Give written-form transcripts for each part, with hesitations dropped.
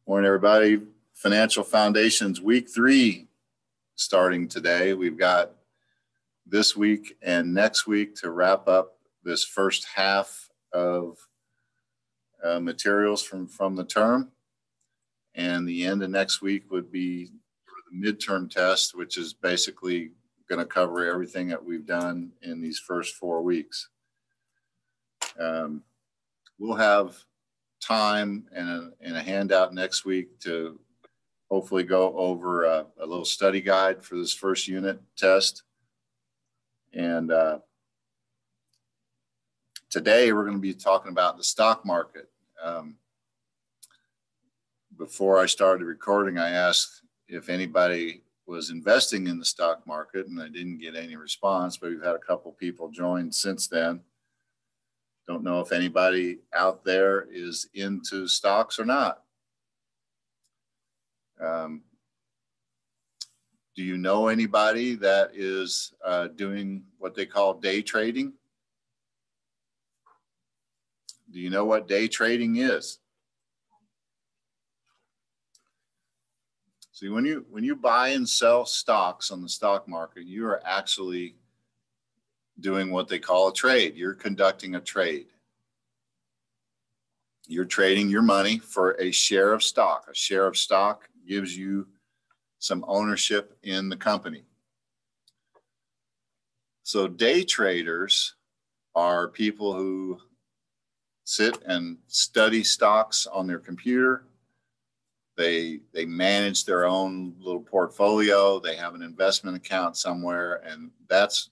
Morning, everybody. Financial Foundations Week 3 starting today. We've got this week and next week to wrap up this first half of materials from the term. And the end of next week would be the midterm test, which is basically going to cover everything that we've done in these first 4 weeks. We'll have time and a handout next week to hopefully go over a little study guide for this first unit test. And today we're going to be talking about the stock market. Before I started recording, I asked if anybody was investing in the stock market, and I didn't get any response, but we've had a couple people join since then. Don't know if anybody out there is into stocks or not. Do you know anybody that is doing what they call day trading? Do you know what day trading is? See, when you buy and sell stocks on the stock market, you are actually doing what they call a trade. You're conducting a trade. You're trading your money for a share of stock. A share of stock gives you some ownership in the company. So day traders are people who sit and study stocks on their computer. They manage their own little portfolio. They have an investment account somewhere, and that's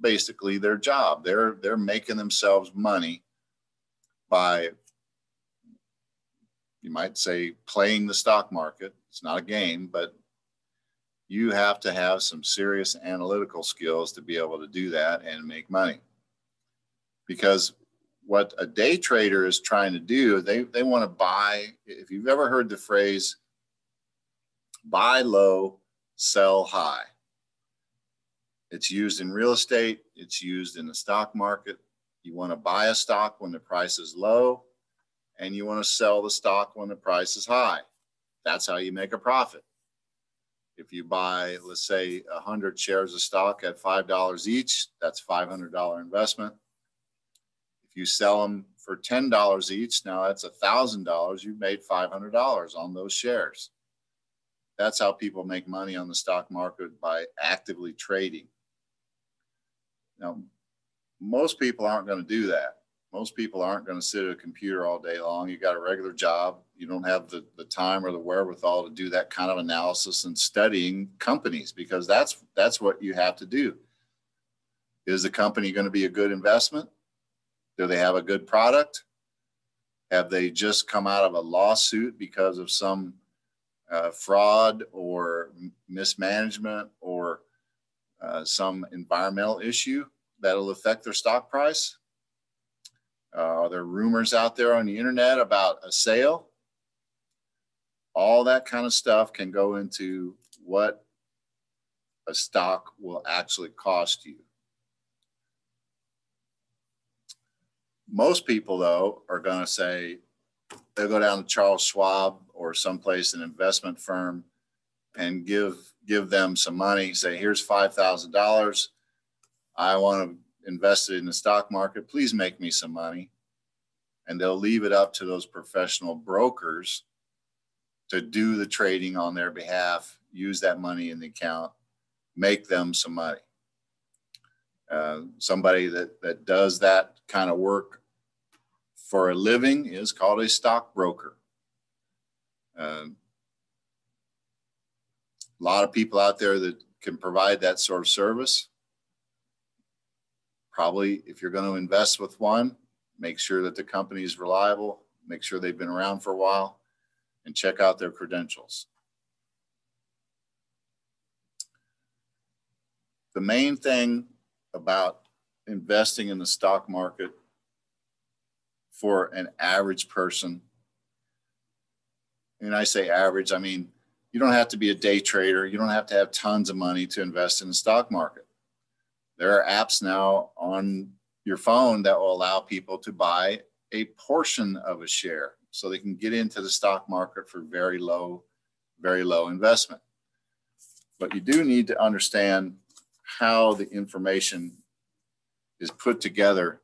basically their job. They're making themselves money by, you might say, playing the stock market. It's not a game, but you have to have some serious analytical skills to be able to do that and make money. Because what a day trader is trying to do, they want to buy. If you've ever heard the phrase, buy low, sell high. It's used in real estate. It's used in the stock market. You want to buy a stock when the price is low, and you want to sell the stock when the price is high. That's how you make a profit. If you buy, let's say, 100 shares of stock at $5 each, that's $500 investment. If you sell them for $10 each, now that's $1,000. You've made $500 on those shares. That's how people make money on the stock market, by actively trading. Now, most people aren't going to do that. Most people aren't going to sit at a computer all day long. You got a regular job. You don't have the time or the wherewithal to do that kind of analysis and studying companies, because that's what you have to do. Is the company going to be a good investment? Do they have a good product? Have they just come out of a lawsuit because of some fraud or mismanagement or some environmental issue that'll affect their stock price? Are there rumors out there on the internet about a sale? All that kind of stuff can go into what a stock will actually cost you. Most people, though, are going to say, they'll go down to Charles Schwab or someplace, an investment firm, and give them some money. Say, here's $5,000. I want to invest it in the stock market. Please make me some money. And they'll leave it up to those professional brokers to do the trading on their behalf, use that money in the account, make them some money. Somebody that does that kind of work for a living is called a stockbroker. A lot of people out there that can provide that sort of service. Probably, if you're going to invest with one, make sure that the company is reliable, make sure they've been around for a while, and check out their credentials. The main thing about investing in the stock market for an average person, and I say average, I mean, you don't have to be a day trader. You don't have to have tons of money to invest in the stock market. There are apps now on your phone that will allow people to buy a portion of a share. so they can get into the stock market for very low investment. But you do need to understand how the information is put together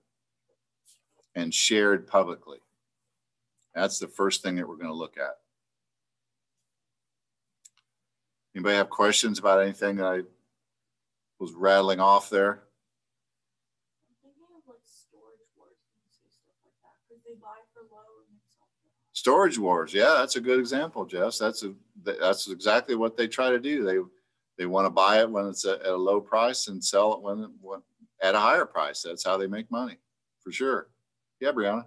and shared publicly. That's the first thing that we're going to look at. Anybody have questions about anything that I was rattling off there? Storage wars, yeah, that's a good example, Jess. That's exactly what they try to do. They want to buy it when it's at a low price and sell it when at a higher price. That's how they make money, for sure. Yeah, Brianna.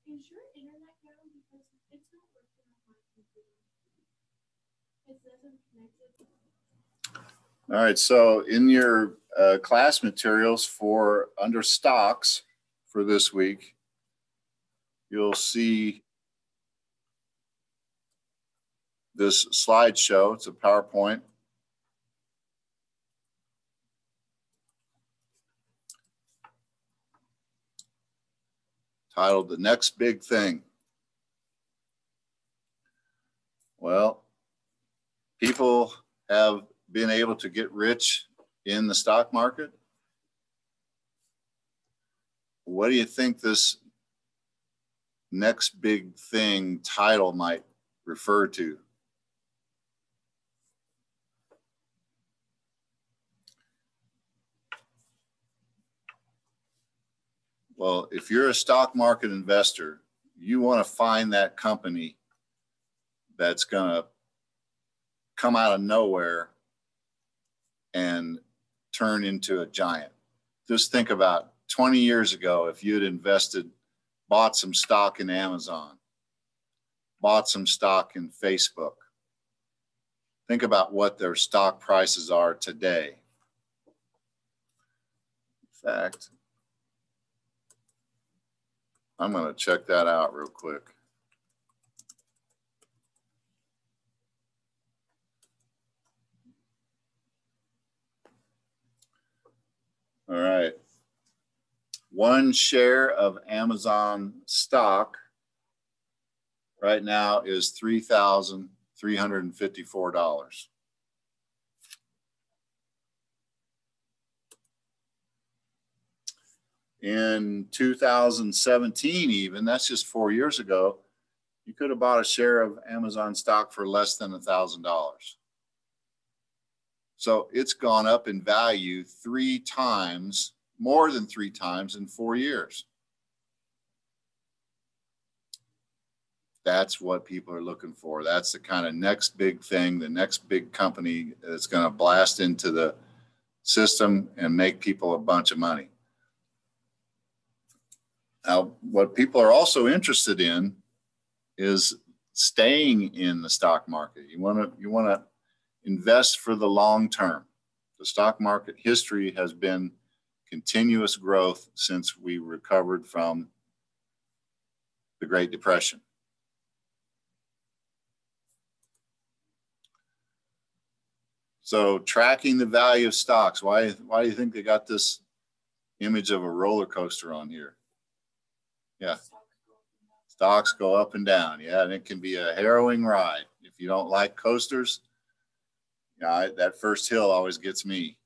Is your internet down because it's not working on my computer? It doesn't connect. All right, so in your class materials for under stocks for this week, you'll see this slideshow. It's a PowerPoint. Titled The Next Big Thing. Well, people have been able to get rich in the stock market. What do you think this next big thing title might refer to? Well, if you're a stock market investor, you want to find that company that's going to come out of nowhere and turn into a giant. Just think about 20 years ago, if you had bought some stock in Amazon, bought some stock in Facebook. Think about what their stock prices are today. In fact, I'm going to check that out real quick. All right. One share of Amazon stock right now is $3,354. In 2017, even, that's just 4 years ago, you could have bought a share of Amazon stock for less than $1,000. So it's gone up in value 3 times, more than 3 times in 4 years. That's what people are looking for. That's the kind of next big thing, the next big company that's going to blast into the system and make people a bunch of money. Now, what people are also interested in is staying in the stock market. You want to invest for the long term. The stock market history has been continuous growth since we recovered from the Great Depression. So tracking the value of stocks. Why do you think they got this image of a roller coaster on here? Yeah. Stocks go up and down. Yeah, and it can be a harrowing ride. If you don't like coasters, that first hill always gets me.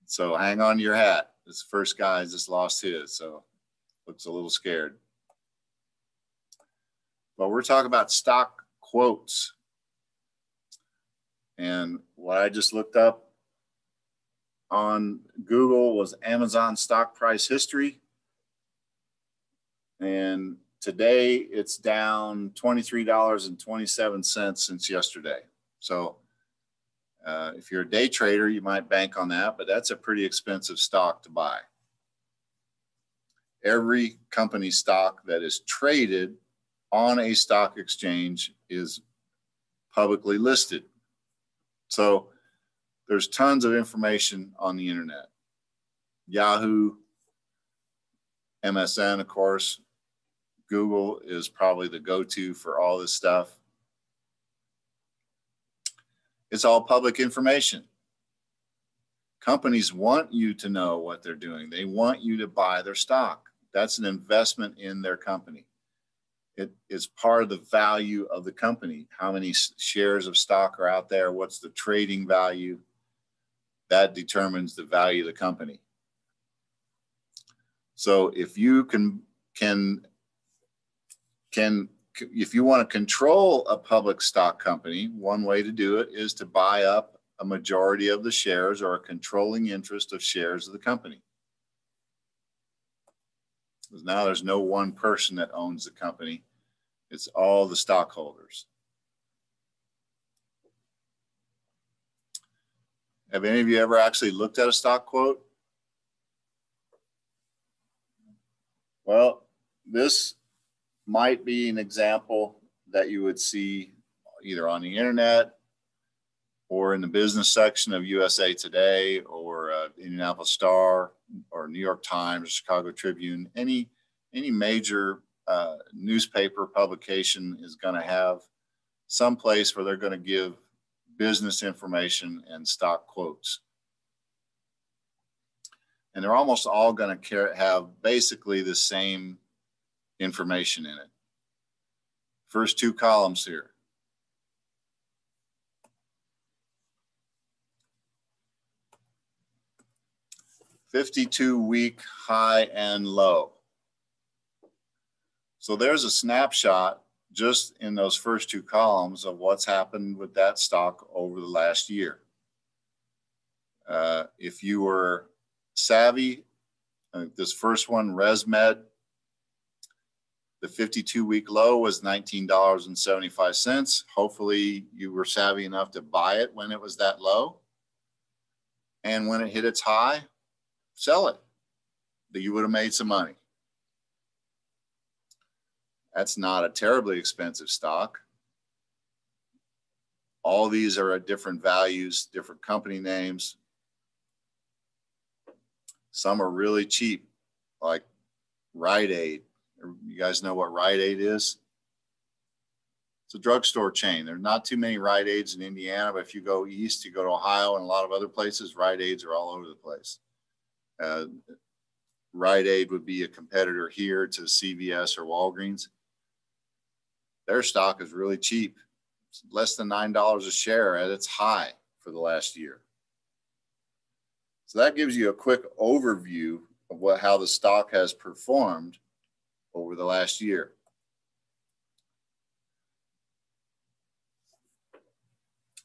So hang on to your hat. This first guy just lost his, so looks a little scared. But we're talking about stock quotes. And what I just looked up on Google was Amazon stock price history. And today it's down $23.27 since yesterday. So if you're a day trader, you might bank on that, but that's a pretty expensive stock to buy. Every company stock that is traded on a stock exchange is publicly listed. So there's tons of information on the internet. Yahoo, MSN, of course. Google is probably the go-to for all this stuff. It's all public information. Companies want you to know what they're doing. They want you to buy their stock. That's an investment in their company. It is part of the value of the company. How many shares of stock are out there? What's the trading value? That determines the value of the company. So if you if you want to control a public stock company, one way to do it is to buy up a majority of the shares or a controlling interest of shares of the company. Because now there's no one person that owns the company. It's all the stockholders. Have any of you ever actually looked at a stock quote? Well, this might be an example that you would see either on the internet or in the business section of USA Today or Indianapolis Star or New York Times, or Chicago Tribune. Any major newspaper publication is going to have some place where they're going to give business information and stock quotes. And they're almost all going to have basically the same information in it. First two columns here. "52-week high and low." So there's a snapshot just in those first two columns of what's happened with that stock over the last year. If you were savvy, this first one, ResMed, the 52-week low was $19.75. Hopefully you were savvy enough to buy it when it was that low. And when it hit its high, sell it. You would have made some money. That's not a terribly expensive stock. All these are at different values, different company names. Some are really cheap, like Rite Aid. You guys know what Rite Aid is? It's a drugstore chain. There are not too many Rite Aids in Indiana, but if you go east, you go to Ohio and a lot of other places, Rite Aids are all over the place. Rite Aid would be a competitor here to CVS or Walgreens. Their stock is really cheap. It's less than $9 a share at its high for the last year. So that gives you a quick overview of how the stock has performed over the last year.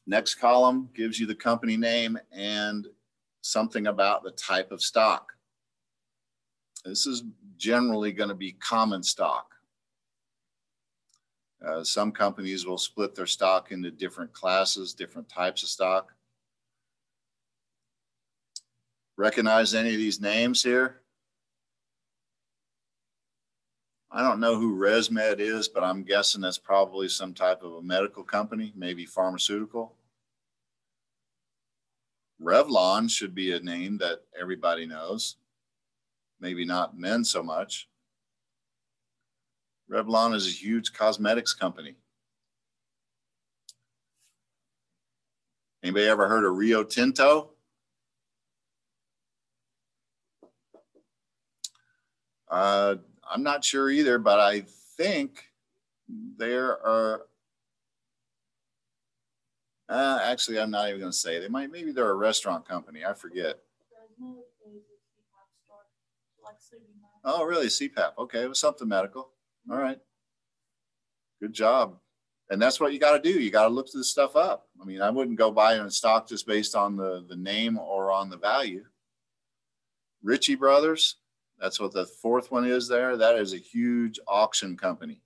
Next column gives you the company name and something about the type of stock. This is generally going to be common stock. Some companies will split their stock into different classes, different types of stock. Recognize any of these names here? I don't know who ResMed is, but I'm guessing that's probably some type of a medical company, maybe pharmaceutical. Revlon should be a name that everybody knows. Maybe not men so much. Revlon is a huge cosmetics company. Anybody ever heard of Rio Tinto? I'm not sure either, but I think there are, actually, I'm not even going to say. Maybe they're a restaurant company. I forget. Oh, really? CPAP. Okay, it was something medical. All right. Good job. And that's what you got to do. You got to look this stuff up. I mean, I wouldn't go buy a stock just based on the name or on the value. Ritchie Brothers, that's what the fourth one is there. That is a huge auction company.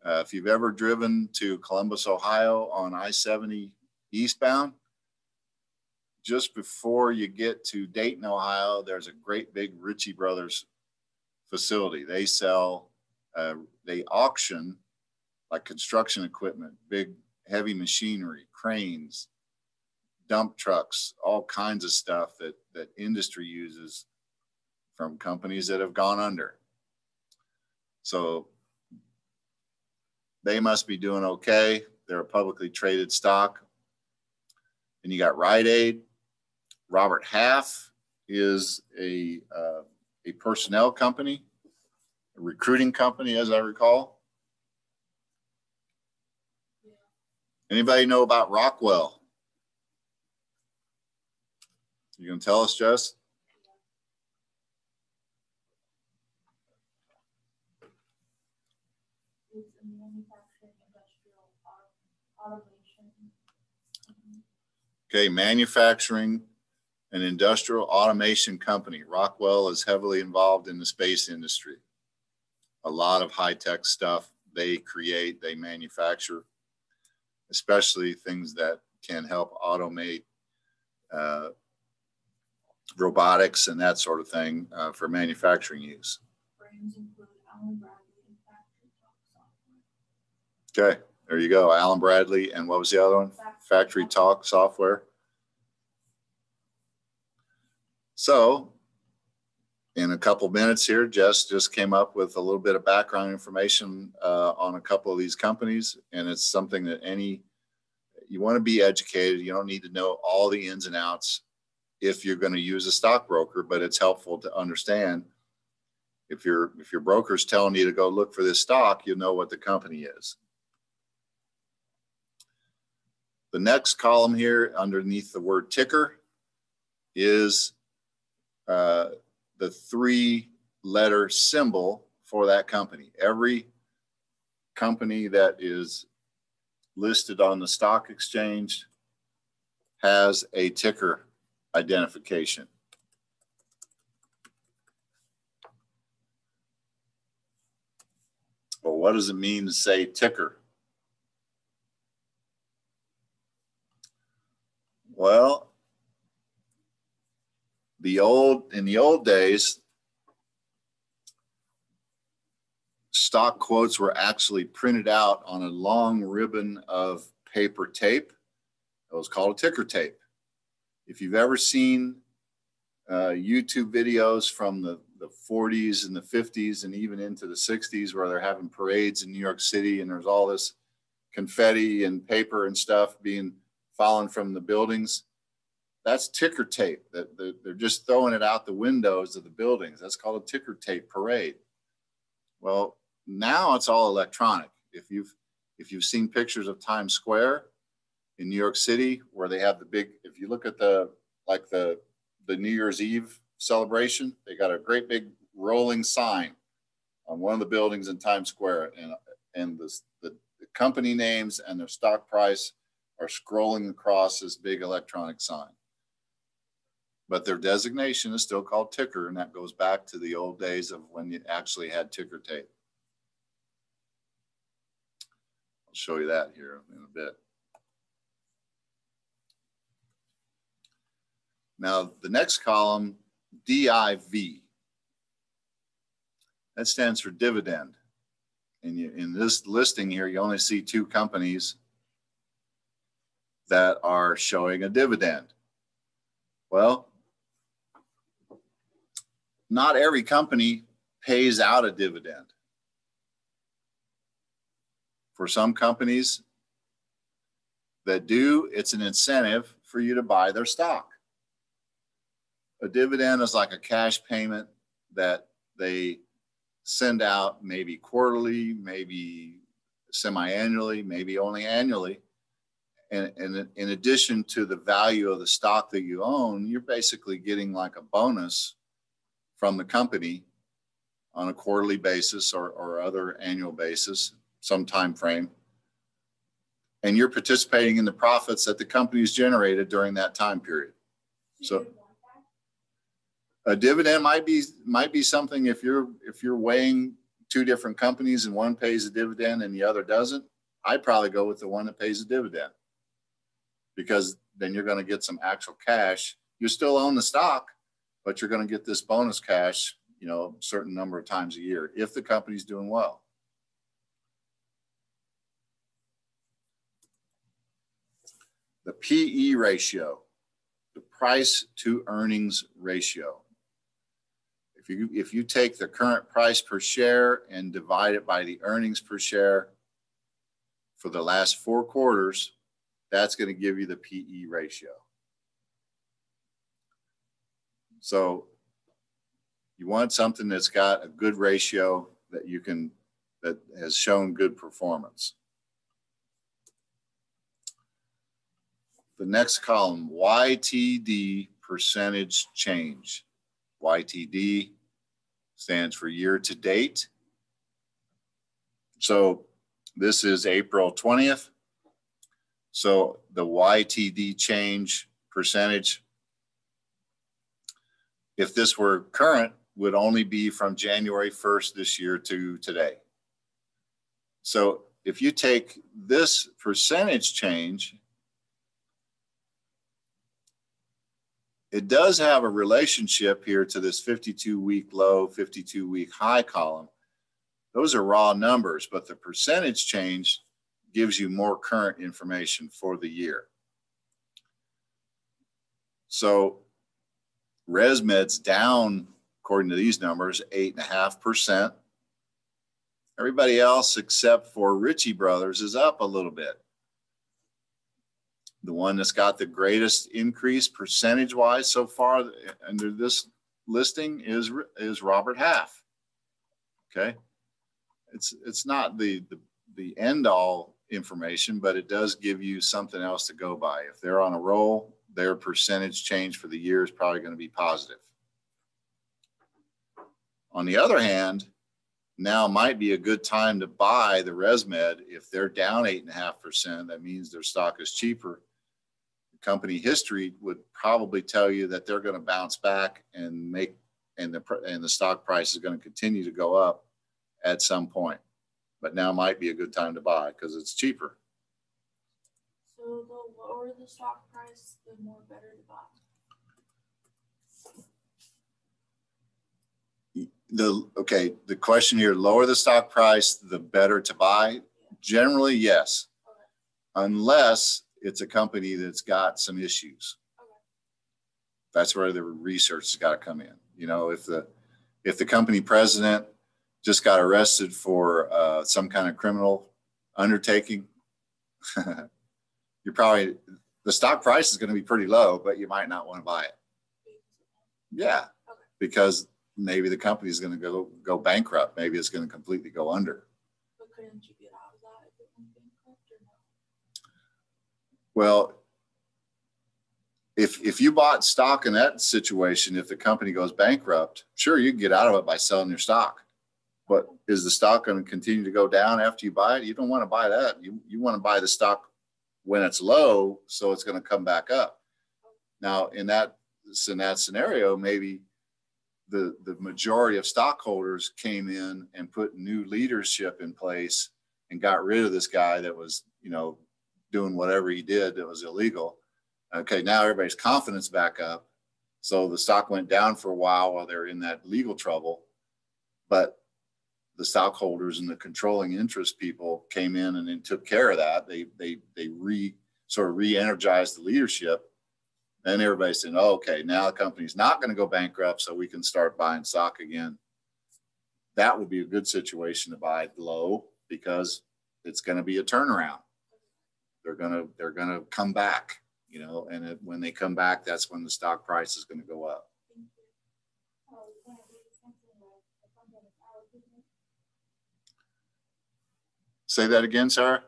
If you've ever driven to Columbus, Ohio on I-70 eastbound, just before you get to Dayton, Ohio, there's a great big Ritchie Brothers facility. They sell, they auction like construction equipment, big heavy machinery, cranes, dump trucks, all kinds of stuff that industry uses from companies that have gone under. So they must be doing okay. They're a publicly traded stock. And you got Rite Aid. Robert Half is a a personnel company, a recruiting company, as I recall. Anybody know about Rockwell? You gonna tell us, Jess? It's a manufacturing industrial automation. Okay, manufacturing and industrial automation company. Rockwell is heavily involved in the space industry. A lot of high-tech stuff they create, they manufacture, especially things that can help automate robotics and that sort of thing for manufacturing use. Brands include Allen Bradley and Factory Talk Software. Okay, there you go. Allen Bradley, and what was the other one? Factory Talk Software. So in a couple minutes here, Jess just came up with a little bit of background information on a couple of these companies, and it's something that you want to be educated. You don't need to know all the ins and outs if you're going to use a stockbroker, but it's helpful to understand. If your broker's telling you to go look for this stock, you know what the company is. The next column here underneath the word ticker is the 3-letter symbol for that company. Every company that is listed on the stock exchange has a ticker identification. Well, what does it mean to say ticker? Well, in the old days, stock quotes were actually printed out on a long ribbon of paper tape. It was called a ticker tape. If you've ever seen YouTube videos from the 40s and the 50s and even into the 60s where they're having parades in New York City and there's all this confetti and paper and stuff being fallen from the buildings, that's ticker tape. They're just throwing it out the windows of the buildings. That's called a ticker tape parade. Well, now it's all electronic. If you've seen pictures of Times Square in New York City, where they have the big, if you look at the New Year's Eve celebration, they got a great big rolling sign on one of the buildings in Times Square, and the company names and their stock price are scrolling across this big electronic sign. But their designation is still called ticker, and that goes back to the old days of when you actually had ticker tape. I'll show you that here in a bit. Now, the next column, DIV, that stands for dividend. And in this listing here, you only see 2 companies that are showing a dividend. Well, not every company pays out a dividend. For some companies that do, it's an incentive for you to buy their stock. A dividend is like a cash payment that they send out maybe quarterly, maybe semi-annually, maybe only annually. And in addition to the value of the stock that you own, you're basically getting like a bonus from the company on a quarterly basis or other annual basis, some time frame. And you're participating in the profits that the company's generated during that time period. So a dividend might be something if you're weighing 2 different companies and one pays a dividend and the other doesn't, I'd probably go with the one that pays a dividend, because then you're going to get some actual cash. You still own the stock, but you're going to get this bonus cash, a certain number of times a year if the company's doing well. The PE ratio, the price to earnings ratio. If you take the current price per share and divide it by the earnings per share for the last 4 quarters, that's going to give you the PE ratio. So You want something that's got a good ratio that that has shown good performance. The next column, YTD percentage change. YTD stands for year to date. So this is April 20th. So the YTD change percentage, if this were current, would only be from January 1st this year to today. So if you take this percentage change, it does have a relationship here to this 52-week low, 52-week high column. Those are raw numbers, but the percentage change gives you more current information for the year. So ResMed's down, according to these numbers, 8.5%. Everybody else except for Ritchie Brothers is up a little bit. The one that's got the greatest increase percentage-wise so far under this listing is Robert Half. Okay, it's not the end-all information, but it does give you something else to go by. If they're on a roll, their percentage change for the year is probably going to be positive. On the other hand, now might be a good time to buy the ResMed. If they're down 8.5%, that means their stock is cheaper. Company history would probably tell you that they're going to bounce back and the stock price is going to continue to go up at some point. But now might be a good time to buy because it's cheaper. So the lower the stock price, the more better to buy. The question here, lower the stock price, the better to buy? Generally, yes. Okay. Unless it's a company that's got some issues. Okay. That's where the research has got to come in. You know, if the company president just got arrested for some kind of criminal undertaking, the stock price is going to be pretty low, but you might not want to buy it. Yeah, okay. Because maybe the company is going to go bankrupt. Maybe it's going to completely go under. But couldn't you get out of that if it went bankrupt or no? Well, if you bought stock in that situation, if the company goes bankrupt, sure, you can get out of it by selling your stock. But is the stock going to continue to go down after you buy it? You don't want to buy that. You want to buy the stock when it's low, so it's going to come back up. Now, in that scenario, maybe the majority of stockholders came in and put new leadership in place and got rid of this guy that was, doing whatever he did that was illegal. Okay, now everybody's confidence back up. So the stock went down for a while they're in that legal trouble. But the stockholders and the controlling interest people came in and then took care of that. They re-energized the leadership. And everybody's saying, oh, okay, now the company's not going to go bankrupt, so we can start buying stock again. That would be a good situation to buy low because it's going to be a turnaround. They're going to come back, and when they come back, that's when the stock price is going to go up. Say that again, Sarah.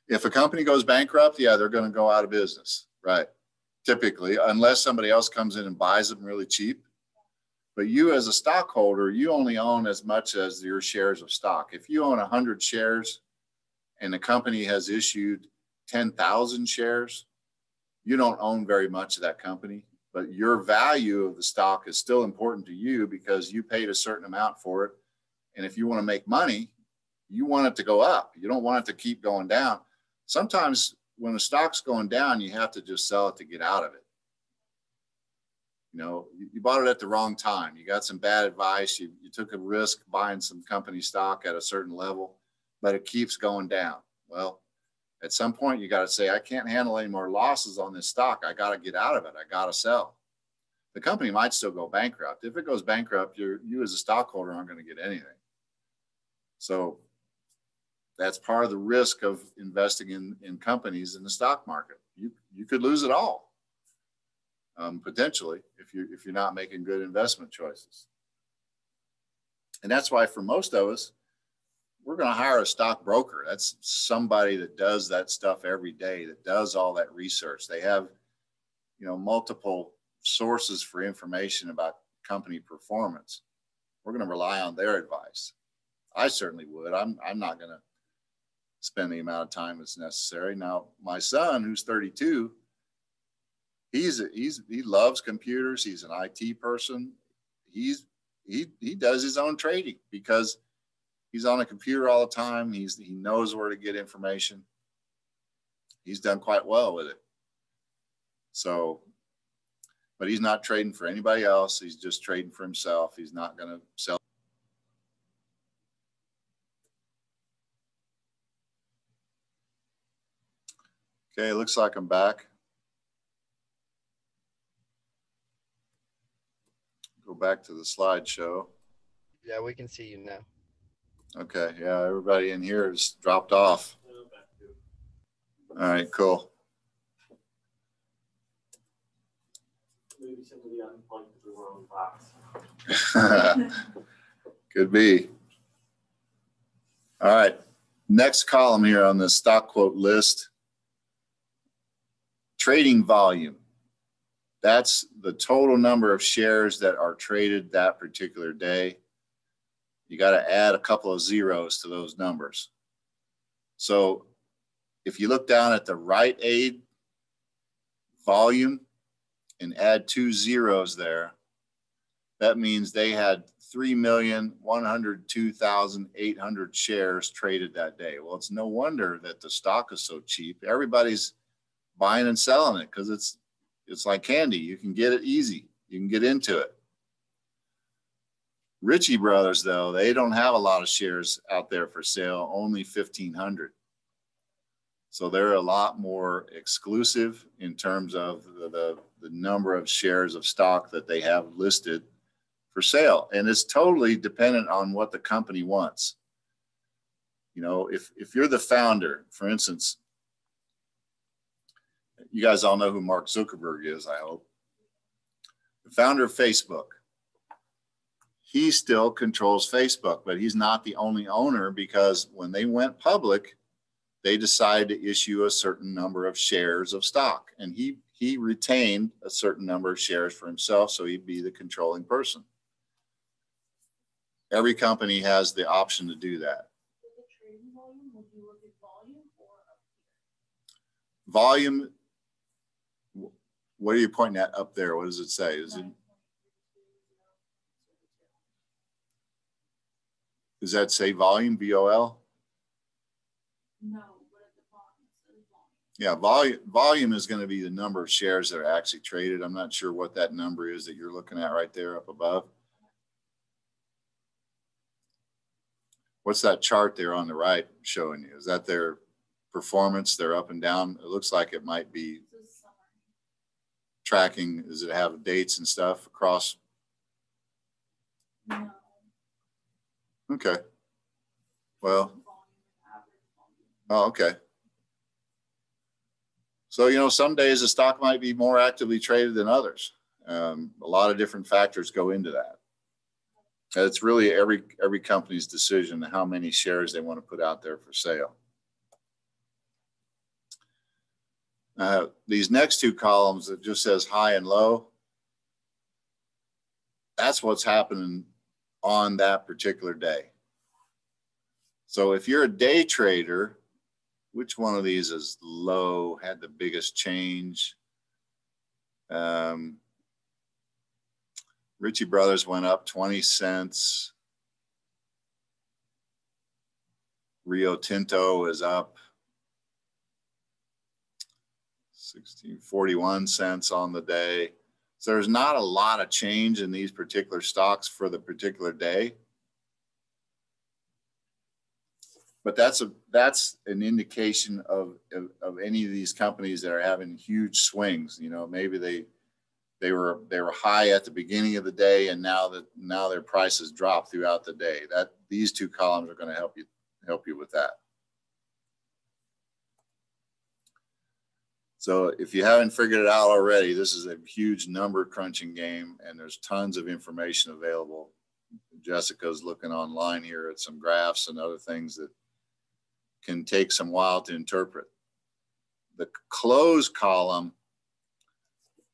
If a company goes bankrupt, yeah, they're going to go out of business, right? Typically, unless somebody else comes in and buys them really cheap. But you as a stockholder, you only own as much as your shares of stock. If you own 100 shares and the company has issued 10,000 shares, you don't own very much of that company. But your value of the stock is still important to you because you paid a certain amount for it. And if you want to make money, you want it to go up. You don't want it to keep going down. Sometimes when the stock's going down, you have to just sell it to get out of it. You bought it at the wrong time. You got some bad advice. You took a risk buying some company stock at a certain level, but it keeps going down. Well, at some point you got to say, I can't handle any more losses on this stock. I got to get out of it. I got to sell. The company might still go bankrupt. If it goes bankrupt, you as a stockholder aren't going to get anything. So that's part of the risk of investing in companies in the stock market. You could lose it all. potentially, if you're not making good investment choices. And that's why for most of us, we're going to hire a stockbroker. That's somebody that does that stuff every day, that does all that research. They have, you know, multiple sources for information about company performance. We're going to rely on their advice. I certainly would. I'm not going to spend the amount of time that's necessary. Now, my son, who's 32, he loves computers. He's an IT person. He does his own trading because he's on a computer all the time. He knows where to get information. He's done quite well with it. So, but he's not trading for anybody else. He's just trading for himself. He's not going to sell. Okay, it looks like I'm back. Go back to the slideshow. Yeah, we can see you now. Okay, yeah, everybody in here has dropped off. All right, cool. Maybe somebody unplugged the wrong box. Could be. All right, next column here on the stock quote list. Trading volume. That's the total number of shares that are traded that particular day. You got to add a couple of zeros to those numbers. So if you look down at the Rite Aid volume and add 2 zeros there, that means they had 3,102,800 shares traded that day. Well, it's no wonder that the stock is so cheap. Everybody's buying and selling it because it's like candy. You can get it easy. You can get into it. Ritchie Brothers, though, they don't have a lot of shares out there for sale, only 1,500. So they're a lot more exclusive in terms of the number of shares of stock that they have listed for sale. And it's totally dependent on what the company wants. You know, if you're the founder, for instance, you guys all know who Mark Zuckerberg is, I hope. The founder of Facebook. He still controls Facebook, but he's not the only owner because when they went public, they decided to issue a certain number of shares of stock. And he retained a certain number of shares for himself, so he'd be the controlling person. Every company has the option to do that. With the trading volume, would you look at volume or up here? Volume, what are you pointing at up there? What does it say? Is it? Does that say volume, VOL? No, but at the bottom it says volume. Yeah, volume is going to be the number of shares that are actually traded. I'm not sure what that number is that you're looking at right there up above. What's that chart there on the right showing you? Is that their performance? They're up and down. It looks like it might be tracking. Does it have dates and stuff across? No. Okay. Well, oh, okay. So, you know, some days the stock might be more actively traded than others. A lot of different factors go into that. It's really every company's decision how many shares they want to put out there for sale. These next two columns that just says high and low, that's what's happening on that particular day. So if you're a day trader, which one of these is low, had the biggest change? Ritchie Brothers went up 20 cents. Rio Tinto is up 41 cents on the day. So there's not a lot of change in these particular stocks for the particular day. But that's an indication of any of these companies that are having huge swings. You know, maybe they were high at the beginning of the day, and now their prices drop throughout the day. These two columns are going to help you with that. So if you haven't figured it out already, this is a huge number crunching game, and there's tons of information available. Jessica's looking online here at some graphs and other things that can take some while to interpret. The close column,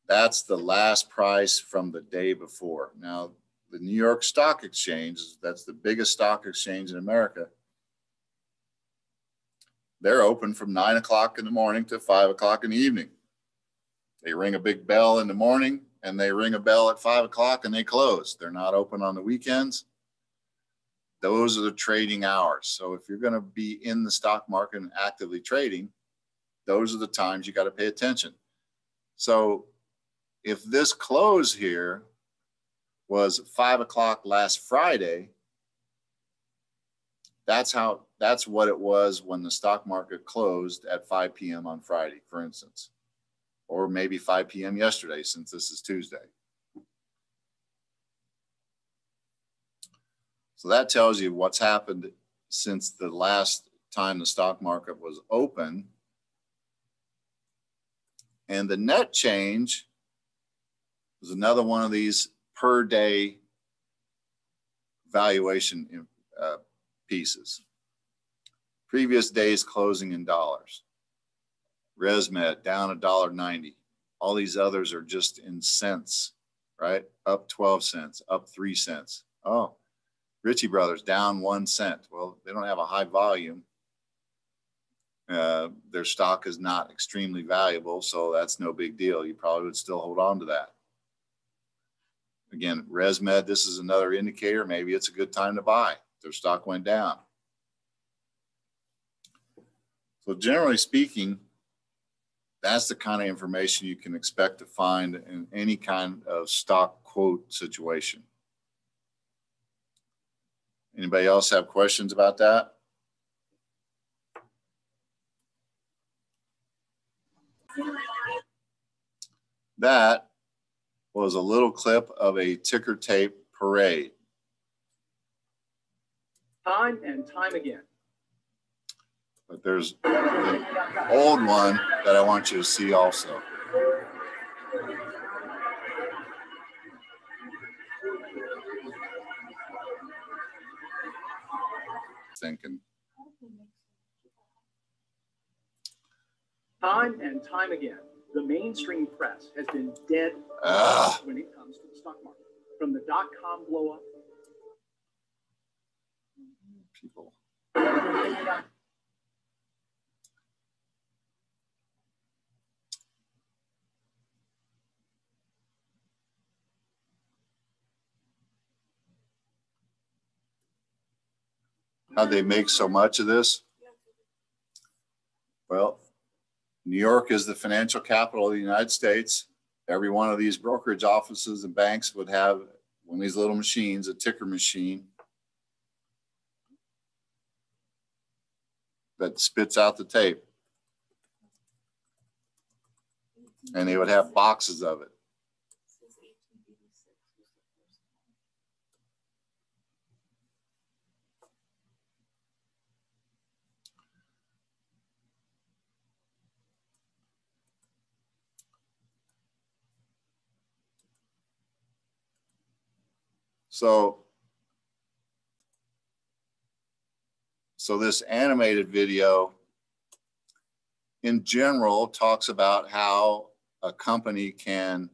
that's the last price from the day before. Now, the New York Stock Exchange, that's the biggest stock exchange in America. They're open from 9 o'clock in the morning to 5 o'clock in the evening. They ring a big bell in the morning and they ring a bell at 5 o'clock and they close. They're not open on the weekends. Those are the trading hours. So if you're going to be in the stock market and actively trading, those are the times you got to pay attention. So if this close here was 5 o'clock last Friday, that's what it was when the stock market closed at 5 p.m. on Friday, for instance, or maybe 5 p.m. yesterday, since this is Tuesday. So that tells you what's happened since the last time the stock market was open. And the net change is another one of these per day valuation pieces. Previous days closing in dollars. ResMed down $1.90. All these others are just in cents, right? Up 12 cents, up 3 cents. Oh, Ritchie Brothers down 1 cent. Well, they don't have a high volume. Their stock is not extremely valuable, so that's no big deal. You probably would still hold on to that. Again, ResMed, this is another indicator. Maybe it's a good time to buy. Their stock went down. So generally speaking, that's the kind of information you can expect to find in any kind of stock quote situation. Anybody else have questions about that? That was a little clip of a ticker tape parade. Time and time again. But there's an old one that I want you to see also. Thinking. Time and time again, the mainstream press has been dead when it comes to the stock market. From the dot-com blow-up. People. How'd they make so much of this? Well, New York is the financial capital of the United States. Every one of these brokerage offices and banks would have one of these little machines, a ticker machine, that spits out the tape. And they would have boxes of it. So this animated video in general talks about how a company can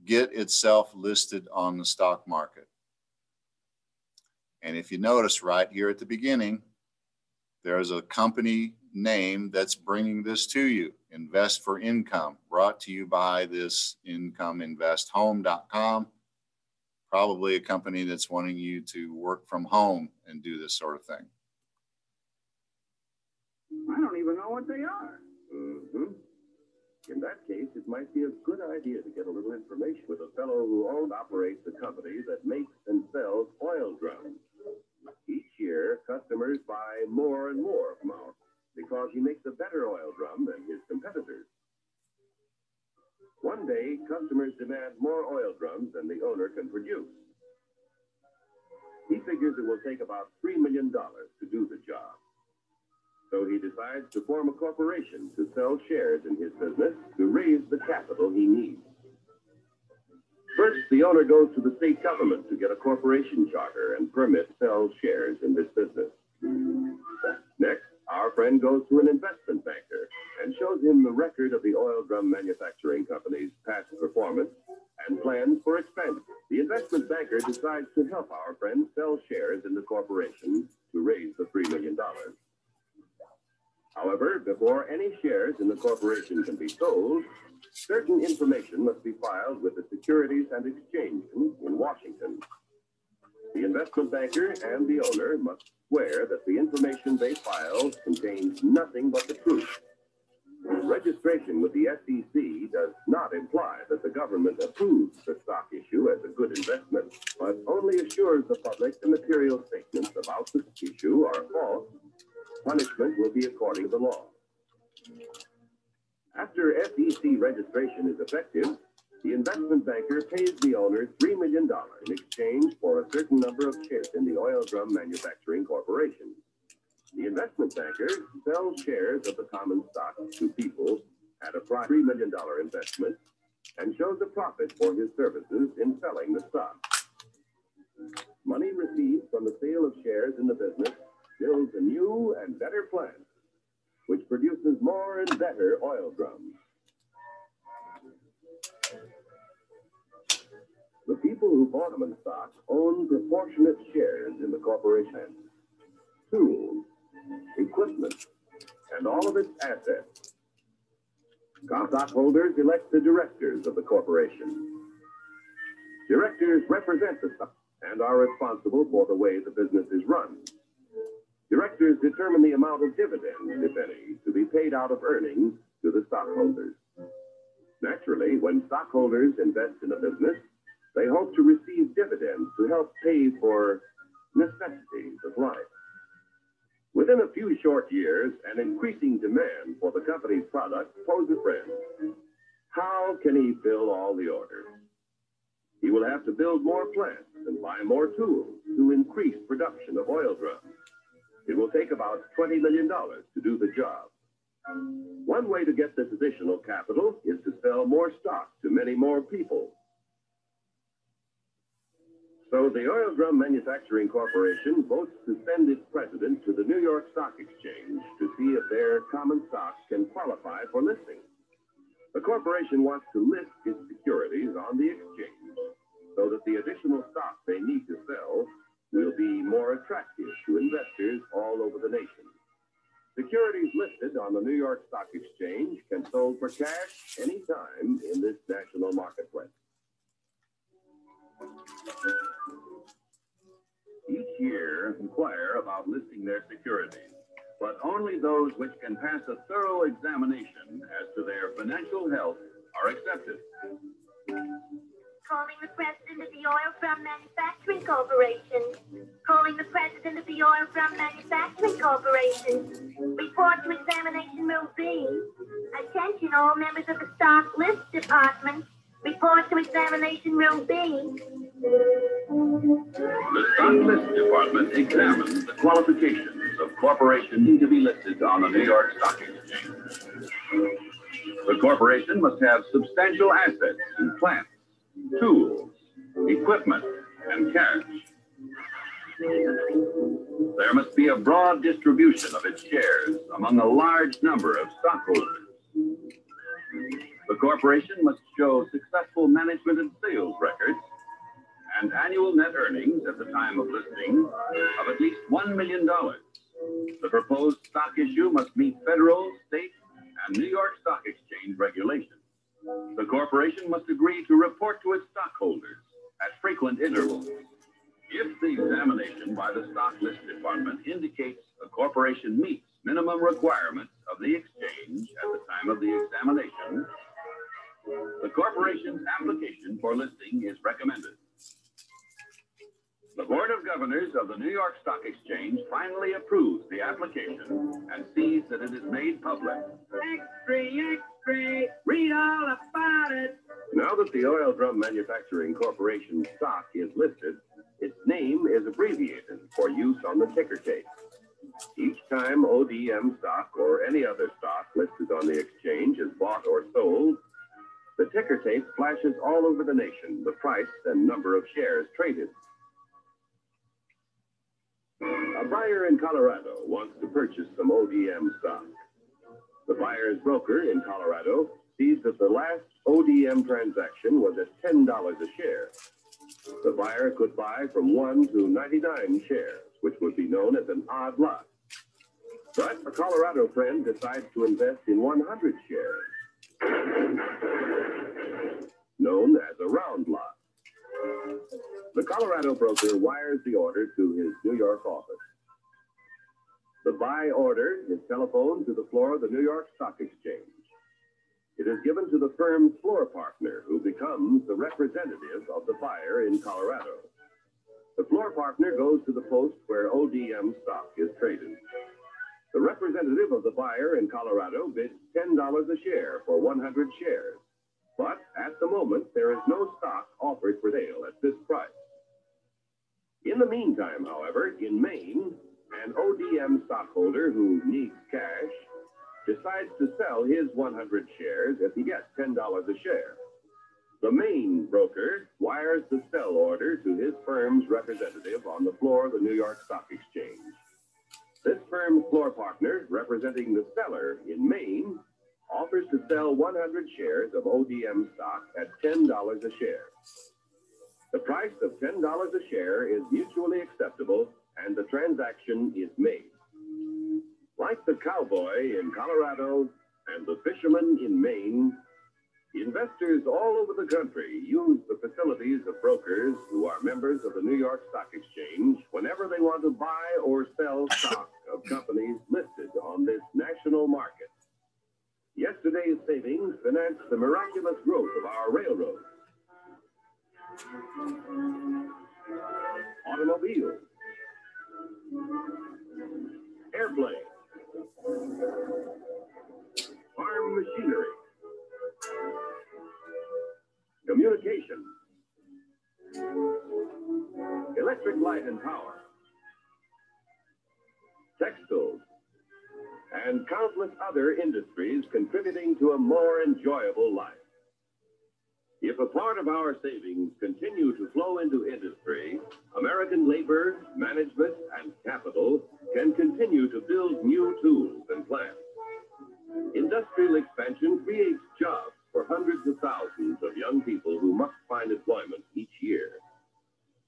get itself listed on the stock market. And if you notice right here at the beginning, there's a company name that's bringing this to you, Invest for Income, brought to you by this IncomeInvestHome.com. Probably a company that's wanting you to work from home and do this sort of thing. I don't even know what they are. Mm-hmm. In that case, it might be a good idea to get a little information with a fellow who owns and operates a company that makes and sells oil drums. Each year, customers buy more and more from our because he makes a better oil drum than his competitors. One day, customers demand more oil drums than the owner can produce. He figures it will take about $3 million to do the job. So he decides to form a corporation to sell shares in his business to raise the capital he needs. First, the owner goes to the state government to get a corporation charter and permit to sell shares in this business. Next, our friend goes to an investment banker and shows him the record of the Oil Drum Manufacturing Company's past performance and plans for expansion. The investment banker decides to help our friend sell shares in the corporation to raise the $3 million. However, before any shares in the corporation can be sold, certain information must be filed with the Securities and Exchange in Washington. The investment banker and the owner must swear that the information they file contains nothing but the truth. Registration with the SEC does not imply that the government approves the stock issue as a good investment, but only assures the public the material statements about the issue are false. Punishment will be according to the law. After SEC registration is effective, the investment banker pays the owner $3 million in exchange for a certain number of shares in the Oil Drum Manufacturing Corporation. The investment banker sells shares of the common stock to people at a $3 million investment and shows a profit for his services in selling the stock. Money received from the sale of shares in the business builds a new and better plant, which produces more and better oil drums. The people who bought common stock own proportionate shares in the corporation, tools, equipment, and all of its assets. Stockholders elect the directors of the corporation. Directors represent the stock and are responsible for the way the business is run. Directors determine the amount of dividends, if any, to be paid out of earnings to the stockholders. Naturally, when stockholders invest in a business, they hope to receive dividends to help pay for necessities of life. Within a few short years, an increasing demand for the company's product poses a friend. How can he fill all the orders? He will have to build more plants and buy more tools to increase production of oil drums. It will take about $20 million to do the job. One way to get this additional capital is to sell more stock to many more people. So the Oil Drum Manufacturing Corporation votes to send its president to the New York Stock Exchange to see if their common stock can qualify for listing. The corporation wants to list its securities on the exchange so that the additional stock they need to sell will be more attractive to investors all over the nation. Securities listed on the New York Stock Exchange can be sold for cash anytime in this national marketplace. Each year, inquire about listing their securities, but only those which can pass a thorough examination as to their financial health are accepted. Calling the president of the Oil Drum Manufacturing Corporation. Calling the president of the Oil Drum Manufacturing Corporation. Report to examination room B. Attention all members of the stock list department. Report to examination room B. The stock list department examines the qualifications of corporations to be listed on the New York Stock Exchange. The corporation must have substantial assets in plants, tools, equipment, and cash. There must be a broad distribution of its shares among a large number of stockholders. The corporation must show successful management and sales records and annual net earnings at the time of listing of at least $1 million. The proposed stock issue must meet federal, state, and New York Stock Exchange regulations. The corporation must agree to report to its stockholders at frequent intervals. If the examination by the stock list department indicates a corporation meets minimum requirements of the exchange at the time of the examination, the corporation's application for listing is recommended. The Board of Governors of the New York Stock Exchange finally approves the application and sees that it is made public. Extra, read all about it. Now that the Oil Drum Manufacturing Corporation stock is listed, its name is abbreviated for use on the ticker tape. Each time ODM stock or any other stock listed on the exchange is bought or sold, the ticker tape flashes all over the nation the price and number of shares traded. A buyer in Colorado wants to purchase some ODM stock. The buyer's broker in Colorado sees that the last ODM transaction was at $10 a share. The buyer could buy from 1 to 99 shares, which would be known as an odd lot. But a Colorado friend decides to invest in 100 shares, known as a round lot. The Colorado broker wires the order to his New York office. The buy order is telephoned to the floor of the New York Stock Exchange. It is given to the firm's floor partner, who becomes the representative of the buyer in Colorado. The floor partner goes to the post where ODM stock is traded. The representative of the buyer in Colorado bids $10 a share for 100 shares. But at the moment, there is no stock offered for sale at this price. In the meantime, however, in Maine, an ODM stockholder who needs cash decides to sell his 100 shares if he gets $10 a share. The Maine broker wires the sell order to his firm's representative on the floor of the New York Stock Exchange. This firm's floor partner, representing the seller in Maine, offers to sell 100 shares of ODM stock at $10 a share. The price of $10 a share is mutually acceptable, and the transaction is made. Like the cowboy in Colorado and the fisherman in Maine, investors all over the country use the facilities of brokers who are members of the New York Stock Exchange whenever they want to buy or sell stock of companies listed on this national market. Yesterday's savings financed the miraculous growth of our railroads, automobiles, airplanes, farm machinery, communication, electric light and power, textiles, and countless other industries contributing to a more enjoyable life. If a part of our savings continue to flow into industry, American labor, management, and capital can continue to build new tools and plants. Industrial expansion creates jobs for hundreds of thousands of young people who must find employment each year.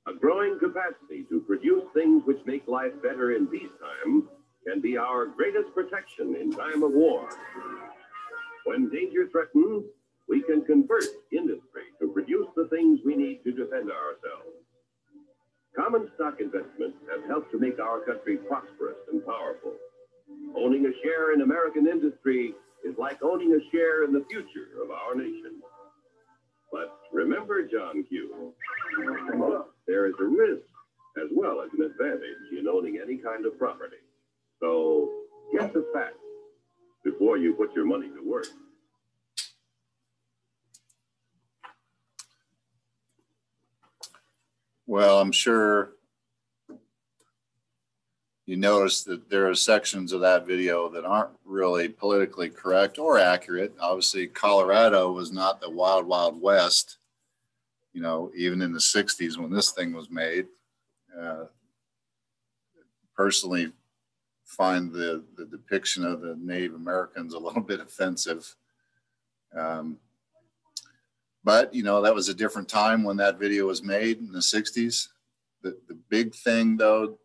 A growing capacity to produce things which make life better in peacetime can be our greatest protection in time of war. When danger threatens, we can convert industry to produce the things we need to defend ourselves. Common stock investments have helped to make our country prosperous and powerful. Owning a share in American industry is like owning a share in the future of our nation. But remember, John Q., there is a risk as well as an advantage in owning any kind of property. So get the facts before you put your money to work. Well, I'm sure you notice that there are sections of that video that aren't really politically correct or accurate. Obviously, Colorado was not the wild, wild west, you know, even in the 60s when this thing was made. Personally, find the depiction of the Native Americans a little bit offensive. But, you know, that was a different time when that video was made in the 60s. The big thing, though,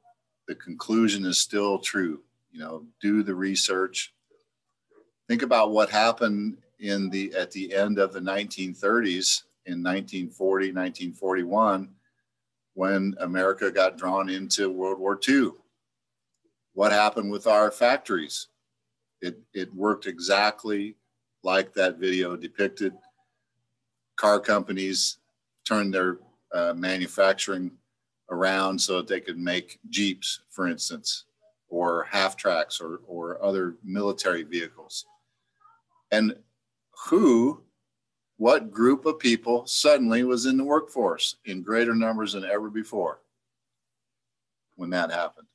the conclusion is still true. You know, do the research. Think about what happened at the end of the 1930s in 1940, 1941, when America got drawn into World War II. What happened with our factories? It worked exactly like that video depicted. Car companies turned their manufacturing around so that they could make Jeeps, for instance, or half tracks or other military vehicles. And what group of people suddenly was in the workforce in greater numbers than ever before when that happened?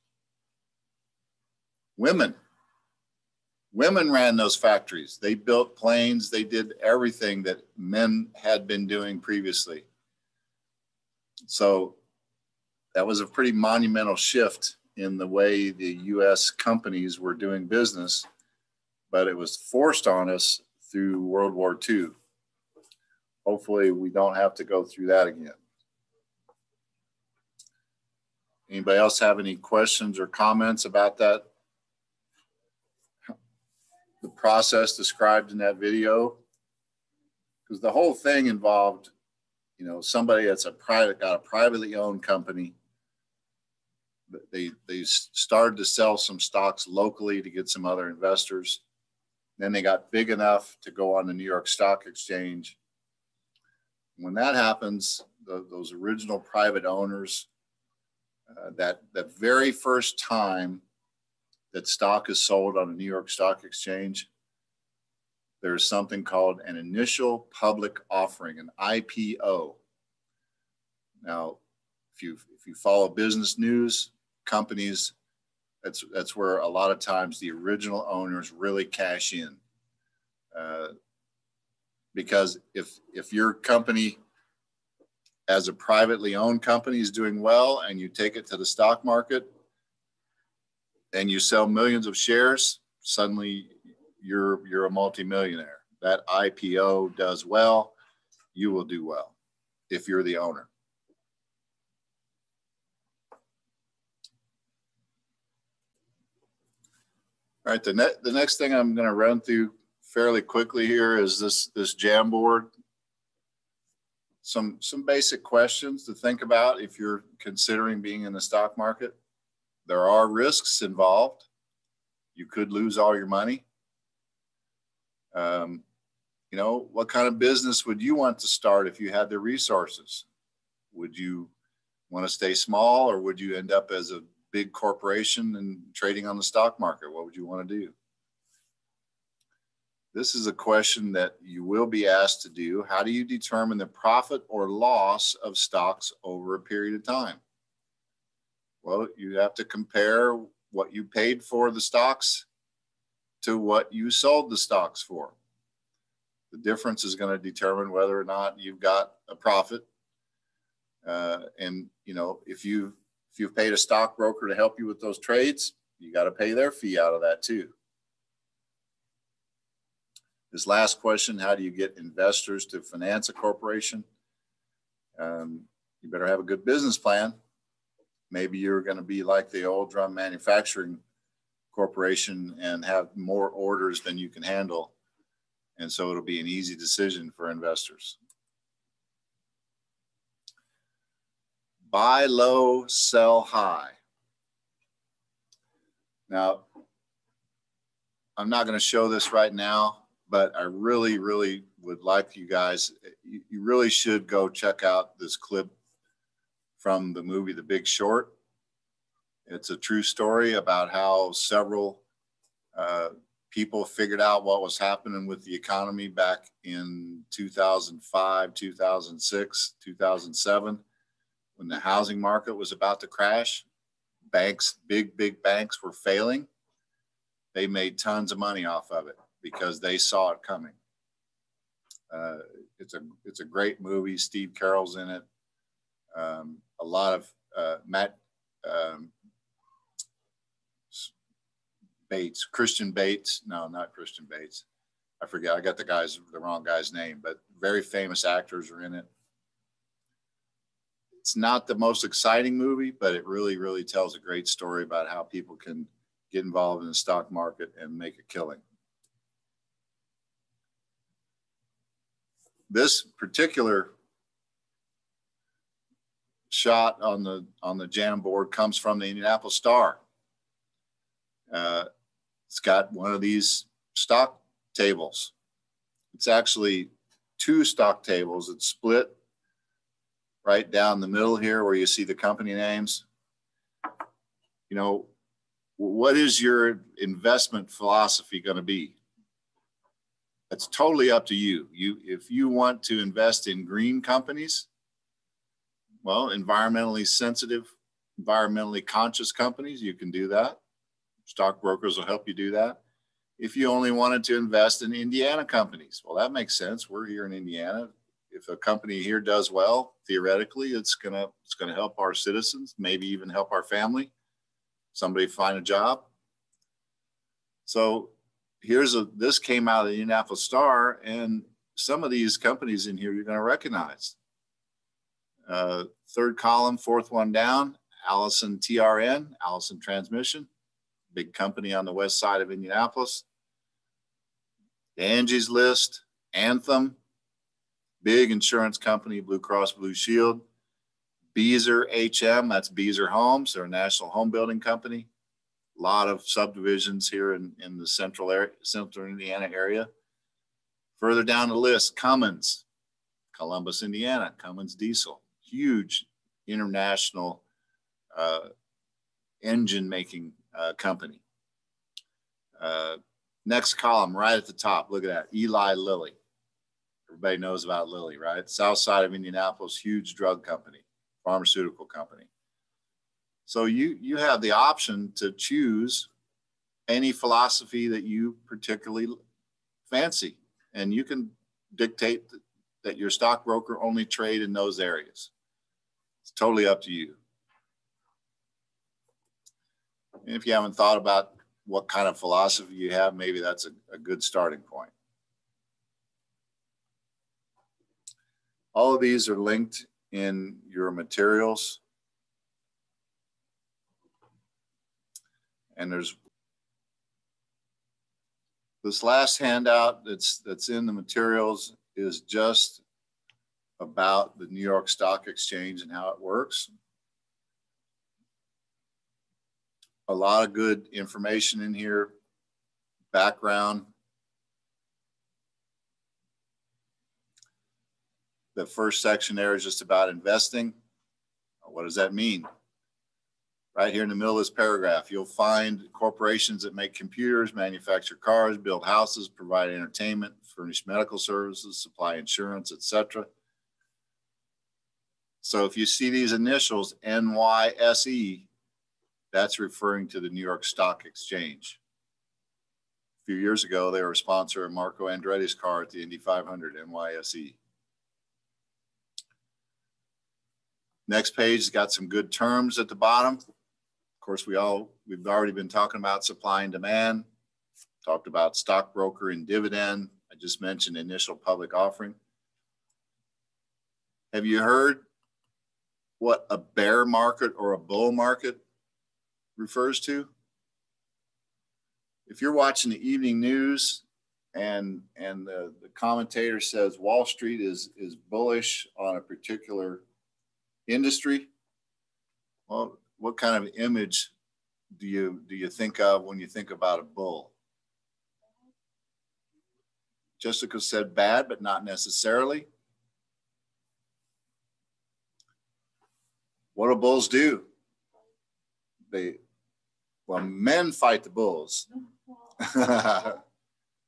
Women ran those factories. They built planes. They did everything that men had been doing previously. So that was a pretty monumental shift in the way the U.S. companies were doing business, but it was forced on us through World War II. Hopefully we don't have to go through that again. Anybody else have any questions or comments about that? The process described in that video? Because the whole thing involved, you know, somebody that's got a privately owned company. They started to sell some stocks locally to get some other investors. Then they got big enough to go on the New York Stock Exchange. When that happens, those original private owners, that very first time that stock is sold on the New York Stock Exchange, there's something called an initial public offering, an IPO. Now, if you follow business news, companies, that's where a lot of times the original owners really cash in. Because if your company as a privately owned company is doing well and you take it to the stock market and you sell millions of shares, suddenly you're a multimillionaire. That IPO does well, you will do well if you're the owner. All right, the next thing I'm going to run through fairly quickly here is this Jamboard. Some basic questions to think about if you're considering being in the stock market. There are risks involved. You could lose all your money. You know, what kind of business would you want to start if you had the resources? Would you want to stay small, or would you end up as a big corporation and trading on the stock market? What would you want to do? This is a question that you will be asked to do. How do you determine the profit or loss of stocks over a period of time? Well, you have to compare what you paid for the stocks to what you sold the stocks for. The difference is going to determine whether or not you've got a profit. And you know, if you've paid a stockbroker to help you with those trades, you got to pay their fee out of that too. This last question, how do you get investors to finance a corporation? You better have a good business plan. Maybe you're going to be like the Oil Drum Manufacturing Corporation and have more orders than you can handle. And so it'll be an easy decision for investors. Buy low, sell high. Now, I'm not going to show this right now, but I really, really would like you guys, you really should go check out this clip from the movie The Big Short. It's a true story about how several people figured out what was happening with the economy back in 2005, 2006, 2007, when the housing market was about to crash. Banks, big banks were failing. They made tons of money off of it because they saw it coming. It's a great movie. Steve Carell's in it. A lot of Christian Bates. No, not Christian Bates. I forget. I got the wrong guy's name, but very famous actors are in it. It's not the most exciting movie, but it really, really tells a great story about how people can get involved in the stock market and make a killing. This particular shot on the Jamboard comes from the Indianapolis Star. It's got one of these stock tables. It's actually two stock tables. It's split right down the middle here where you see the company names. You know, what is your investment philosophy going to be? It's totally up to you. If you want to invest in green companies, well, environmentally sensitive, environmentally conscious companies, you can do that. Stockbrokers will help you do that. If you only wanted to invest in Indiana companies, well, that makes sense. We're here in Indiana. If a company here does well, theoretically, it's gonna help our citizens, maybe even help our family, somebody find a job. So this came out of the Indianapolis Star, and some of these companies in here you're going to recognize. Third column, fourth one down, Allison TRN, Allison Transmission, big company on the west side of Indianapolis. Angie's List, Anthem, big insurance company, Blue Cross Blue Shield. Beazer HM, that's Beazer Homes, they're a national home building company. A lot of subdivisions here in the central Indiana area. Further down the list, Cummins, Columbus, Indiana, Cummins Diesel, huge international engine making company. Next column, right at the top, look at that, Eli Lilly. Everybody knows about Lilly, right? South side of Indianapolis, huge drug company, pharmaceutical company. So you have the option to choose any philosophy that you particularly fancy, and you can dictate that your stockbroker only trade in those areas. It's totally up to you. And if you haven't thought about what kind of philosophy you have, maybe that's a good starting point. All of these are linked in your materials. And there's this last handout that's in the materials is just about the New York Stock Exchange and how it works. A lot of good information in here, background. The first section there is just about investing. What does that mean? Right here in the middle of this paragraph, you'll find corporations that make computers, manufacture cars, build houses, provide entertainment, furnish medical services, supply insurance, etc. So if you see these initials, NYSE, that's referring to the New York Stock Exchange. A few years ago, they were a sponsor of Marco Andretti's car at the Indy 500, NYSE. Next page has got some good terms at the bottom. Of course, we've already been talking about supply and demand, talked about stockbroker and dividend. I just mentioned initial public offering. Have you heard what a bear market or a bull market refers to? If you're watching the evening news and the commentator says Wall Street is bullish on a particular industry, well, what kind of image do you think of when you think about a bull? Jessica said bad, but not necessarily. What do bulls do? Well, men fight the bulls,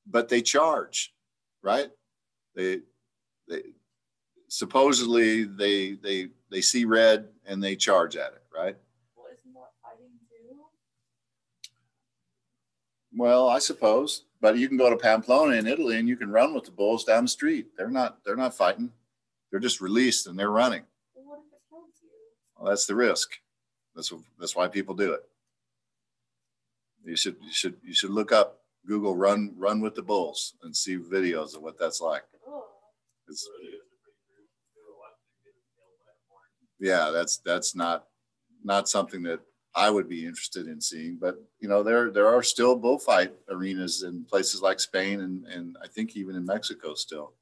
but they charge, right? They supposedly they see red and they charge at it, right? Well, isn't that fighting too? Well, I suppose, but you can go to Pamplona in Italy and you can run with the bulls down the street. They're not fighting. They're just released and they're running. Well, what if it kills you? Well, that's the risk. That's why people do it. You should look up Google run with the bulls and see videos of what that's like. Oh. Yeah, that's not something that I would be interested in seeing. But you know, there are still bullfight arenas in places like Spain and I think even in Mexico still.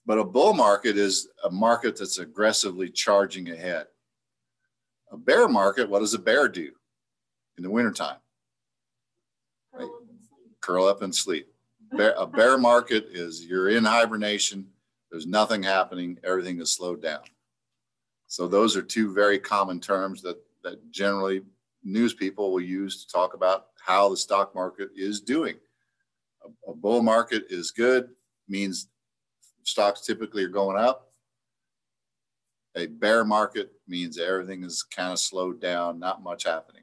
But a bull market is a market that's aggressively charging ahead. A bear market, what does a bear do in the wintertime? Right? Curl up and sleep. A bear market is you're in hibernation. There's nothing happening. Everything is slowed down. So those are two very common terms that generally news people will use to talk about how the stock market is doing. A bull market is good, means stocks typically are going up. A bear market means everything is kind of slowed down, not much happening.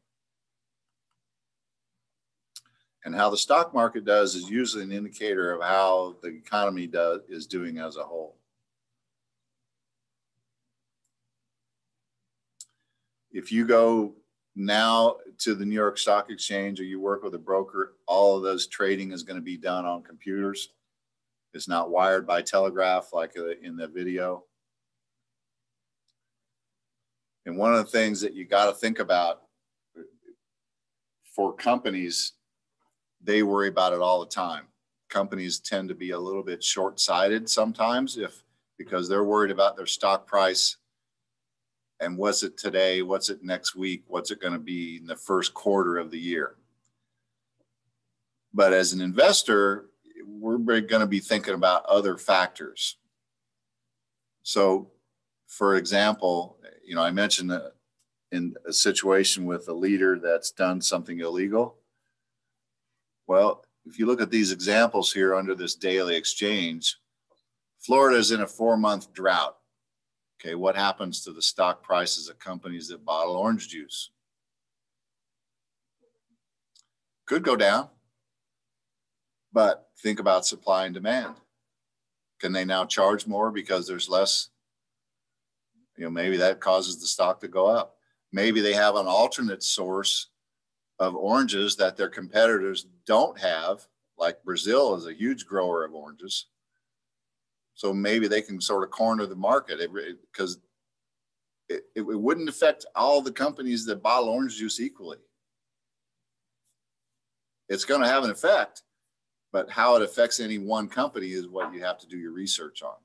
And how the stock market does is usually an indicator of how the economy is doing as a whole. If you go now to the New York Stock Exchange or you work with a broker, all of those trading is going to be done on computers. It's not wired by telegraph like in the video. And one of the things that you got to think about for companies, they worry about it all the time. Companies tend to be a little bit short-sighted sometimes because they're worried about their stock price and what's it today, what's it next week, what's it going to be in the first quarter of the year. But as an investor, we're going to be thinking about other factors. So, for example, you know, I mentioned in a situation with a leader that's done something illegal. Well, if you look at these examples here under this daily exchange, Florida is in a 4-month drought. Okay, what happens to the stock prices of companies that bottle orange juice? Could go down, but think about supply and demand. Can they now charge more because there's less? You know, maybe that causes the stock to go up. Maybe they have an alternate source of oranges that their competitors don't have, like Brazil is a huge grower of oranges. So maybe they can sort of corner the market because it wouldn't affect all the companies that bottle orange juice equally. It's going to have an effect, but how it affects any one company is what you have to do your research on.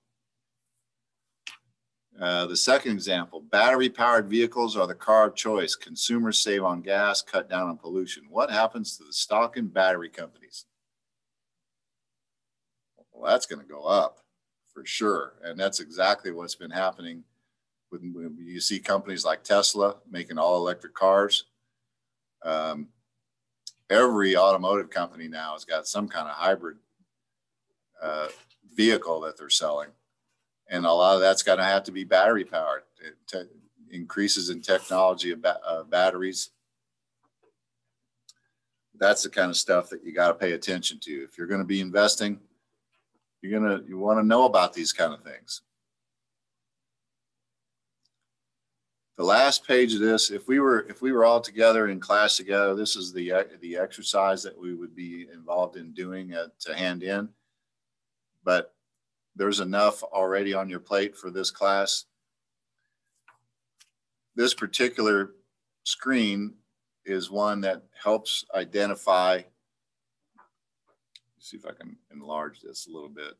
The second example, battery-powered vehicles are the car of choice. Consumers save on gas, cut down on pollution. What happens to the stock and battery companies? Well, that's going to go up for sure. And that's exactly what's been happening when you see companies like Tesla making all-electric cars. Every automotive company now has got some kind of hybrid vehicle that they're selling. And a lot of that's going to have to be battery powered. Increases in technology of batteries. That's the kind of stuff that you got to pay attention to. If you're going to be investing, you want to know about these kind of things. The last page of this, if we were all together in class together, this is the exercise that we would be involved in doing to hand in. But there's enough already on your plate for this class. This particular screen is one that helps identify, let's see if I can enlarge this a little bit.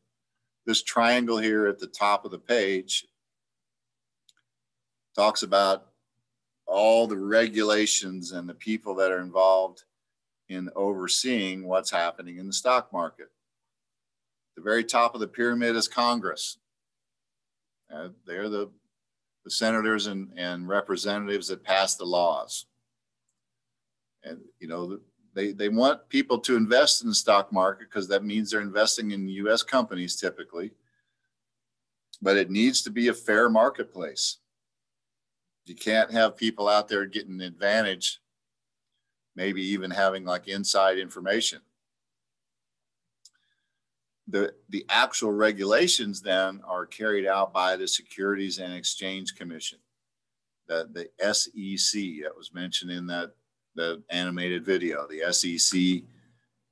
This triangle here at the top of the page talks about all the regulations and the people that are involved in overseeing what's happening in the stock market. The very top of the pyramid is Congress. They're the senators and representatives that pass the laws. And, you know, they want people to invest in the stock market because that means they're investing in U.S. companies typically. But it needs to be a fair marketplace. You can't have people out there getting an advantage, maybe even having like inside information. The actual regulations then are carried out by the Securities and Exchange Commission, the SEC that was mentioned in the animated video. The SEC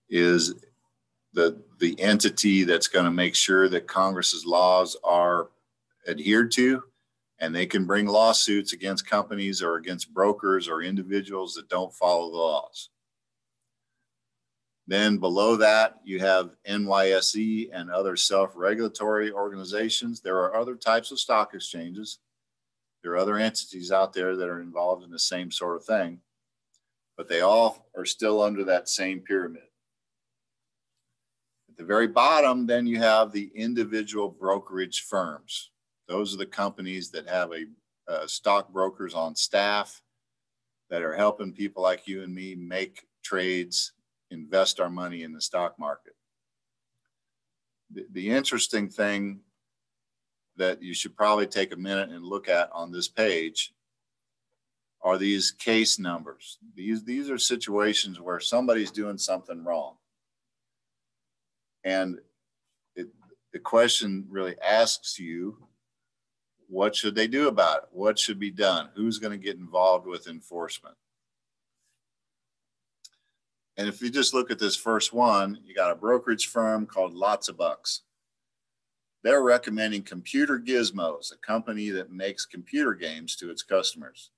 is the entity that's going to make sure that Congress's laws are adhered to, and they can bring lawsuits against companies or against brokers or individuals that don't follow the laws. Then below that, you have NYSE and other self-regulatory organizations. There are other types of stock exchanges. There are other entities out there that are involved in the same sort of thing, but they all are still under that same pyramid. At the very bottom, then you have the individual brokerage firms. Those are the companies that have stockbrokers on staff that are helping people like you and me make trades, invest our money in the stock market. The interesting thing that you should probably take a minute and look at on this page are these case numbers. These are situations where somebody's doing something wrong. And the question really asks you, what should they do about it? What should be done? Who's going to get involved with enforcement? And if you just look at this first one, you got a brokerage firm called Lots of Bucks. They're recommending Computer Gizmos, a company that makes computer games, to its customers.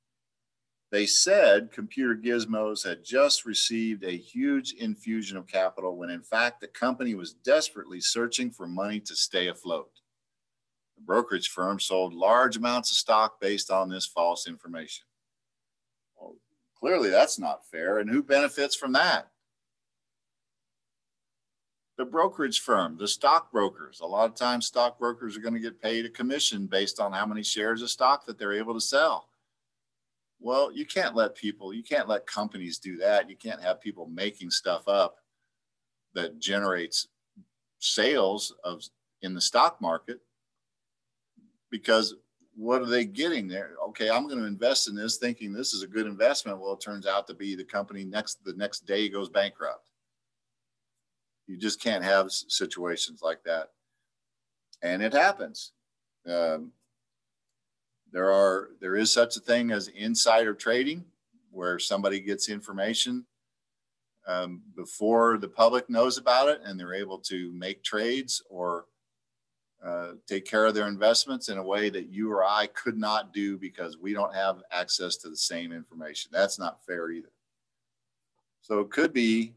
They said Computer Gizmos had just received a huge infusion of capital when in fact the company was desperately searching for money to stay afloat. The brokerage firm sold large amounts of stock based on this false information. Well, clearly that's not fair. And who benefits from that? The brokerage firm, the stockbrokers. A lot of times stockbrokers are going to get paid a commission based on how many shares of stock that they're able to sell. Well, you can't let companies do that. You can't have people making stuff up that generates sales in the stock market, because what are they getting there? Okay, I'm going to invest in this thinking this is a good investment. Well, it turns out to be the company the next day goes bankrupt. You just can't have situations like that. And it happens. There is such a thing as insider trading, where somebody gets information before the public knows about it, and they're able to make trades or take care of their investments in a way that you or I could not do because we don't have access to the same information. That's not fair either. So it could be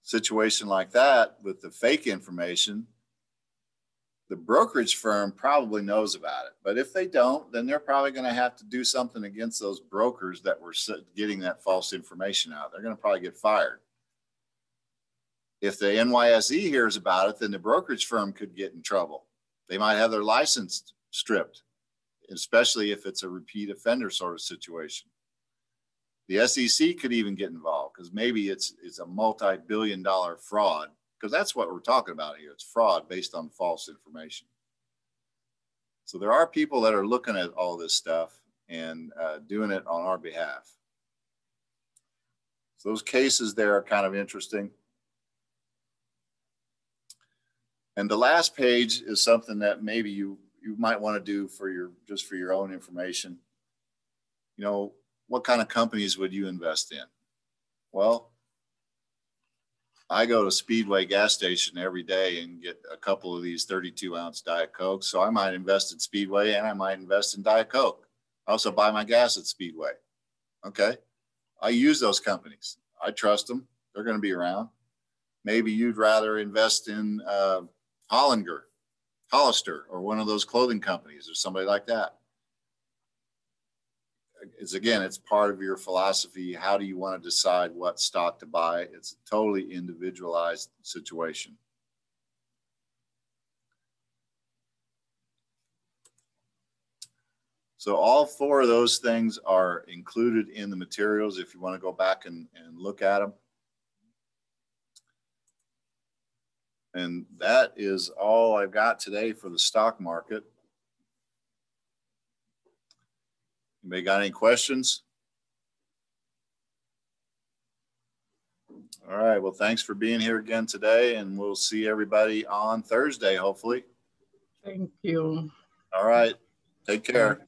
a situation like that with the fake information. The brokerage firm probably knows about it, but if they don't, then they're probably going to have to do something against those brokers that were getting that false information out. They're going to probably get fired. If the NYSE hears about it, then the brokerage firm could get in trouble. They might have their license stripped, especially if it's a repeat offender sort of situation. The SEC could even get involved, because maybe it's a multi-billion-dollar fraud, because that's what we're talking about here. It's fraud based on false information. So there are people that are looking at all this stuff and doing it on our behalf. So those cases there are kind of interesting. And the last page is something that maybe you might want to do just for your own information. You know, what kind of companies would you invest in? Well, I go to Speedway gas station every day and get a couple of these 32-ounce Diet Coke. So I might invest in Speedway, and I might invest in Diet Coke. I also buy my gas at Speedway. Okay. I use those companies. I trust them. They're going to be around. Maybe you'd rather invest in Hollister, or one of those clothing companies, or somebody like that. It's part of your philosophy. How do you want to decide what stock to buy? It's a totally individualized situation. So all four of those things are included in the materials if you want to go back and look at them. And that is all I've got today for the stock market. Anybody got any questions? All right, well, thanks for being here again today, and we'll see everybody on Thursday, hopefully. Thank you. All right, take care.